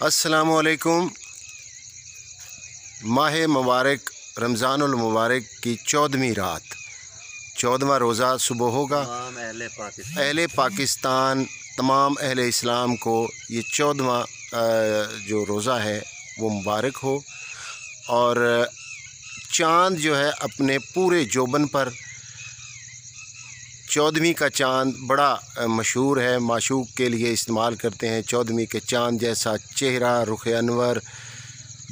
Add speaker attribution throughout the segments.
Speaker 1: अस्सलामुअलैकुम। माह मुबारक रमज़ानुल मुबारक की 14वीं रात, 14वां रोज़ा सुबह होगा। अहले पाकिस्तान, तमाम अहले इस्लाम को ये 14वां जो रोज़ा है वो मुबारक हो। और चाँद जो है अपने पूरे जोबन पर, 14वीं का चाँद बड़ा मशहूर है, माशूक के लिए इस्तेमाल करते हैं। 14वीं के चाँद जैसा चेहरा, रुख अनवर,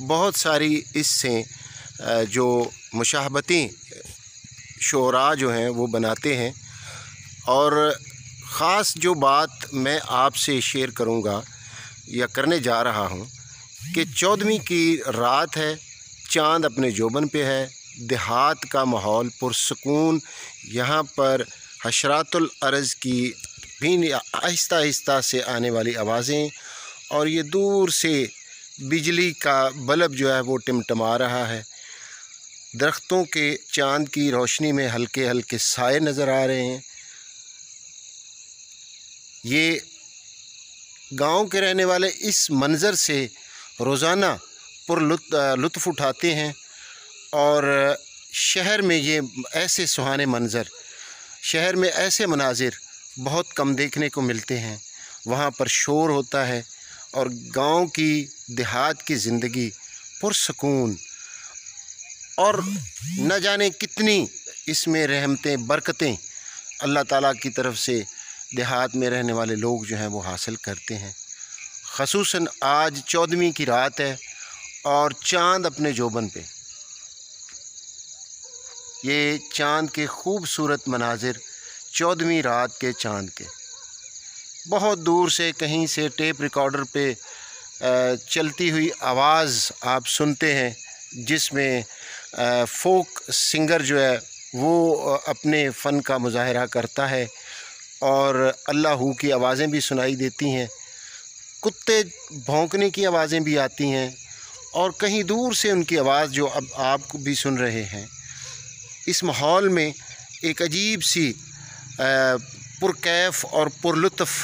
Speaker 1: बहुत सारी इससे जो मुशाहबती शोरा जो हैं वो बनाते हैं। और ख़ास जो बात मैं आपसे शेयर करूंगा या करने जा रहा हूं कि 14वीं की रात है, चाँद अपने जोबन पे है, देहात का माहौल पुरसकून, यहाँ पर हशरातुल अर्ज़ की भी आहिस्ता आहिस्ता से आने वाली आवाज़ें, और ये दूर से बिजली का बल्ब जो है वो टिमटिमा रहा है। दरख्तों के चाँद की रोशनी में हल्के हल्के साए नज़र आ रहे हैं। ये गांव के रहने वाले इस मंज़र से रोज़ाना लुत्फ़ उठाते हैं। और शहर में ये ऐसे सुहाने मंज़र, शहर में ऐसे मनाजिर बहुत कम देखने को मिलते हैं। वहाँ पर शोर होता है और गांव की, देहात की ज़िंदगी पुरसकून, और न जाने कितनी इसमें रहमतें, बरकतें अल्लाह ताला की तरफ से देहात में रहने वाले लोग जो हैं वो हासिल करते हैं। ख़ुसूसन आज 14वीं की रात है और चाँद अपने जोबन पे, ये चाँद के खूबसूरत मनाजिर 14वीं रात के चाँद के, बहुत दूर से कहीं से टेप रिकॉर्डर पे चलती हुई आवाज़ आप सुनते हैं, जिसमें फोक सिंगर जो है वो अपने फ़न का मुज़ाहरा करता है। और अल्लाह की आवाज़ें भी सुनाई देती हैं, कुत्ते भौंकने की आवाज़ें भी आती हैं, और कहीं दूर से उनकी आवाज़ जो अब आप भी सुन रहे हैं। इस माहौल में एक अजीब सी पुरकैफ़ और पुरलुत्फ़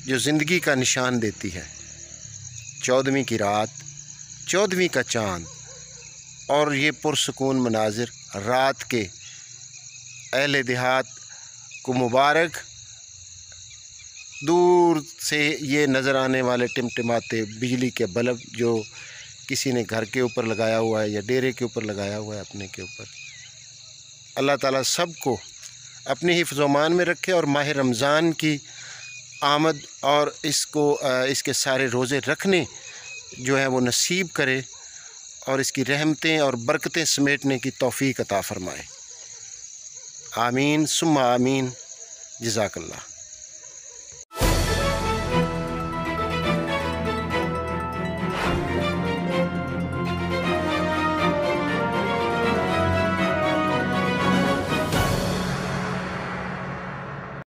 Speaker 1: जो ज़िंदगी का निशान देती है। 14वीं की रात, 14वीं का चाँद और ये पुरसकून मनाजिर रात के अहले देहात को मुबारक। दूर से ये नज़र आने वाले टिमटिमाते बिजली के बल्ब जो किसी ने घर के ऊपर लगाया हुआ है या डेरे के ऊपर लगाया हुआ है अपने के ऊपर। अल्लाह ताला सब को अपने हिफ्ज़-ओ-मान में रखे और माह रमज़ान की आमद और इसके सारे रोज़े रखने जो है वो नसीब करे, और इसकी रहमतें और बरकतें समेटने की तौफ़ीक़ अता फ़रमाए। आमीन सुम्मा आमीन। जज़ाकल्लाह।